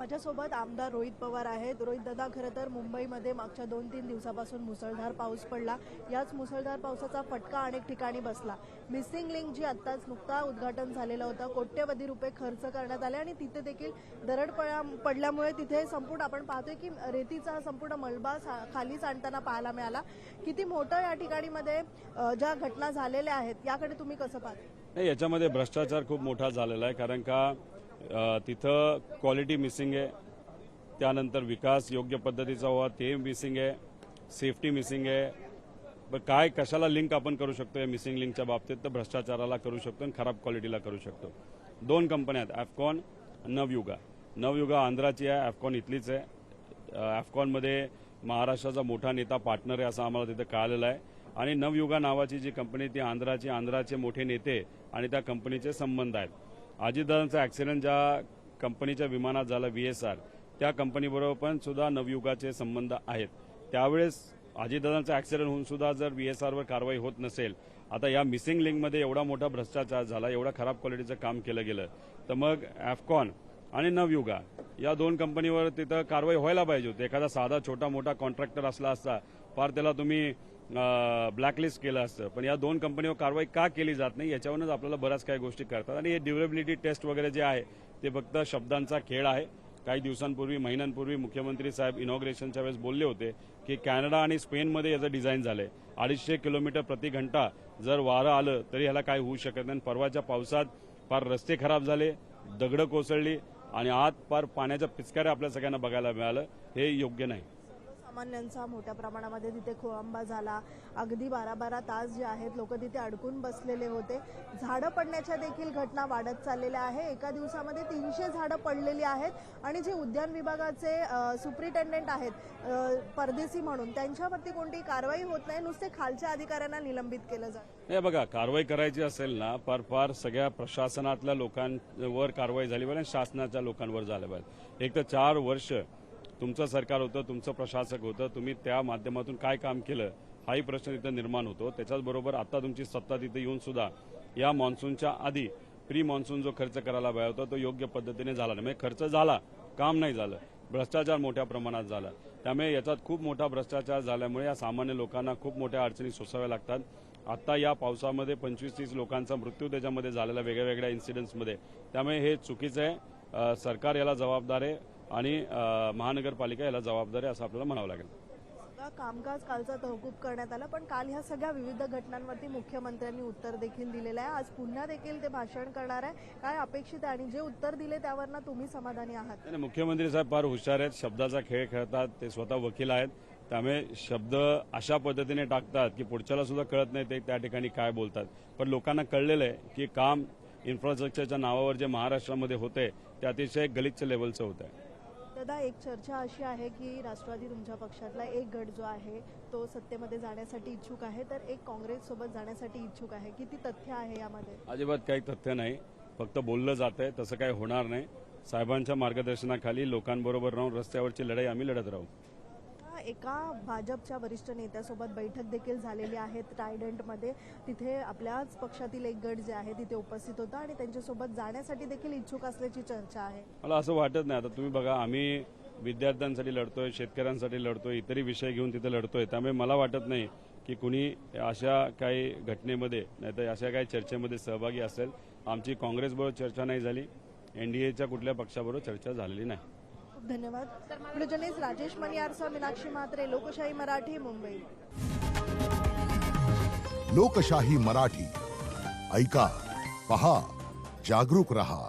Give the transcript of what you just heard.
माझ्यासोबत आमदार रोहित पवार आहेत। रोहित दादा, खरं तर मुंबईमध्ये मागच्या 2-3 दिवसापासून मुसळधार पाऊस पडला। याच मुसळधार पावसाचा फटका अनेक ठिकाणी बसला। मिसिंग लिंक जी आत्ताच नुकता उद्घाटन झालेलं होतं, कोट्यवधी रुपये खर्च करण्यात आले आणि तिथे देखील दरड पडल्यामुळे तिथे संपूर्ण आपण पाहतोय की रेतीचा संपूर्ण मलबा खाली सांडताना पाहायला मिळाला। किती मोठं या ठिकाणी मध्ये ज्या घटना झालेल्या आहेत याकडे तुम्ही कसं पाहता? नाही, याच्यामध्ये भ्रष्टाचार खूप मोठा झालेला आहे, कारण का तिथं क्वालिटी मिसिंग आहे, त्यानंतर विकास योग्य पद्धतीचा व्हावा ते मिसिंग आहे, सेफ्टी मिसिंग आहे। पण काय कशाला लिंक आपण करू शकतो या मिसिंग लिंकच्या बाबतीत? तर भ्रष्टाचाराला करू शकतो आणि खराब क्वालिटीला करू शकतो। 2 कंपन्या आहेत, एफकॉन, नवयुगा। नवयुगा आंध्राची आहे, एफकॉन इथलीच आहे। एफकॉनमध्ये महाराष्ट्राचा मोठा नेता पार्टनर आहे असं आम्हाला तिथे कळालेलं आहे। आणि नवयुगा नावाची जी कंपनी ती आंध्राचे मोठे नेते आणि त्या कंपनीचे संबंध आहेत। अजितदादांचा ॲक्सिडेंट ज्या कंपनीच्या विमानात झाला VSR, त्या कंपनीबरोबर पण सुद्धा नवयुगाचे संबंध आहेत। त्यावेळेस अजितदादांचा ॲक्सिडेंट होऊन सुद्धा जर VSR वर कारवाई होत नसेल, आता या मिसिंग लिंकमध्ये एवढा मोठा भ्रष्टाचार झाला, एवढा खराब क्वालिटीचं काम केलं गेलं, तर मग एफकॉन आणि नवयुगा या 2 कंपनीवर तिथं कारवाई व्हायला पाहिजे होती। एखादा साधा छोटा मोठा कॉन्ट्रॅक्टर असला असता, फार त्याला तुम्ही ब्लॅकलिस्ट केलं असतं, पण या 2 कंपनीवर कारवाई का केली जात नाही याच्यावरूनच आपल्याला बऱ्याच काही गोष्टी करतात। आणि हे ड्युरेबिलिटी टेस्ट वगैरे जे आहे ते फक्त शब्दांचा खेळ आहे। काही दिवसांपूर्वी, महिन्यांपूर्वी मुख्यमंत्री साहेब इनॉग्रेशनच्या वेळेस बोलले होते की कॅनडा आणि स्पेनमध्ये याचं डिझाईन झालंय, 250 किलोमीटर प्रति घंटा जर वारं आलं तरी ह्याला काय होऊ शकत नाही। परवाच्या पावसात फार रस्ते खराब झाले, दगडं कोसळली आणि आत फार पाण्याच्या पिचकाऱ्या आपल्या सगळ्यांना बघायला मिळालं। हे योग्य नाही। सामान्यांचा मोठ्या प्रमाणामध्ये तिथे खोळंबा झाला। अगदी 12-12 तास जे आहेत लोक तिथे अडकून बसलेले होते। झाडं पडण्याच्या देखील घटना वाढत चाललेल्या आहे। एका दिवसामध्ये 300 झाडं पडलेली आहेत आणि जे उद्यान विभागाचे सुप्रिटेंडेंट आहेत परदेशी म्हणून, त्यांच्यावरती कोणतीही कारवाई होत नाही, नुसते खालच्या अधिकाऱ्यांना निलंबित केलं जातं। हे बघा, कारवाई करायची असेल ना, फार सगळ्या प्रशासनातल्या लोकांवर कारवाई झाली पाहिजे, शासनाच्या लोकांवर झालं पाहिजे। एक तर 4 वर्ष तुमचं सरकार होतं, तुमचं प्रशासक होतं, तुम्ही त्या माध्यमातून काय काम केलं हाही प्रश्न तिथे निर्माण होतो। त्याच्याचबरोबर आता तुमची सत्ता तिथे येऊन सुद्धा या मान्सूनच्या आधी प्री मान्सून जो खर्च करायला पाहिजे होता तो योग्य पद्धतीने झाला नाही। म्हणजे खर्च झाला, काम नाही झालं, भ्रष्टाचार मोठ्या प्रमाणात झाला। त्यामुळे याच्यात खूप मोठा भ्रष्टाचार झाल्यामुळे या सामान्य लोकांना खूप मोठ्या अडचणी सोसाव्या लागतात। आता या पावसामध्ये 25-30 लोकांचा मृत्यू त्याच्यामध्ये झालेला वेगळ्या इन्सिडेंट्समध्ये। त्यामुळे हे चुकीचं आहे। सरकार याला जबाबदार आहे आणि महानगरपालिका याला जबाबदार आहे असं आपल्याला म्हणावं लागेल। कामकाज कालचा तहकूब करण्यात आला, पण काल ह्या सगळ्या विविध घटनांवरती मुख्यमंत्र्यांनी उत्तर देखील दिलेलं आहे। आज पुन्हा देखील ते भाषण करणार आहे। काय अपेक्षित आहे आणि जे उत्तर दिले त्यावरनं तुम्ही समाधानी आहात? मुख्यमंत्री साहेब फार हुशार आहेत, शब्दाचा खेळ खेळतात, ते स्वतः वकील आहेत। त्यामुळे शब्द अशा पद्धतीने टाकतात की पुढच्याला सुद्धा कळत नाही ते त्या ठिकाणी काय बोलतात। पण लोकांना कळलेलं आहे की काम इन्फ्रास्ट्रक्चरच्या नावावर जे महाराष्ट्रामध्ये होते ते अतिशय गलिच्छ लेवलचं होत आहे। दादा, एक चर्चा अशी आहे की राष्ट्रवादी तुमच्या पक्षातला एक गट जो आहे तो सत्तेमध्ये जाण्यासाठी इच्छुक आहे, तर एक काँग्रेस सोबत जाण्यासाठी इच्छुक आहे। किती तथ्य आहे यामध्ये? अजिबात काही तथ्य नाही, फक्त बोललं जात आहे, तसं काही होणार नाही। साहेबांच्या मार्गदर्शनाखाली लोकांबरोबर राहून रस्त्यावरची लढाई आम्ही लढत राहू। एका भाजपच्या वरिष्ठ नेत्यासोबत बैठक देखील झालेली आहे ट्रायडंटमध्ये। तिथे आपल्याच पक्षातील एक गट जे आहे तिथे उपस्थित होता आणि त्यांच्यासोबत जाण्यासाठी देखील इच्छुक असल्याची चर्चा आहे। मला असं वाटत नाही। आता तुम्ही बघा, आम्ही विद्यार्थ्यांसाठी लढतोय, शेतकऱ्यांसाठी लढतोय, इतरही विषय घेऊन तिथे लढतोय। त्यामुळे मला वाटत नाही की कुणी अशा काही घटनेमध्ये नाहीतर अशा काही चर्चेमध्ये सहभागी असेल। आमची काँग्रेसबरोबर चर्चा नाही झाली, NDAच्या कुठल्या पक्षाबरोबर चर्चा झालेली नाही। धन्यवाद। व्हिडिओ जर्नलिस्ट राजेश मणियारसह मीनाक्षी म्हात्रे, लोकशाही मराठी, मुंबई। लोकशाही मराठी, ऐका, पहा, जागरूक रहा।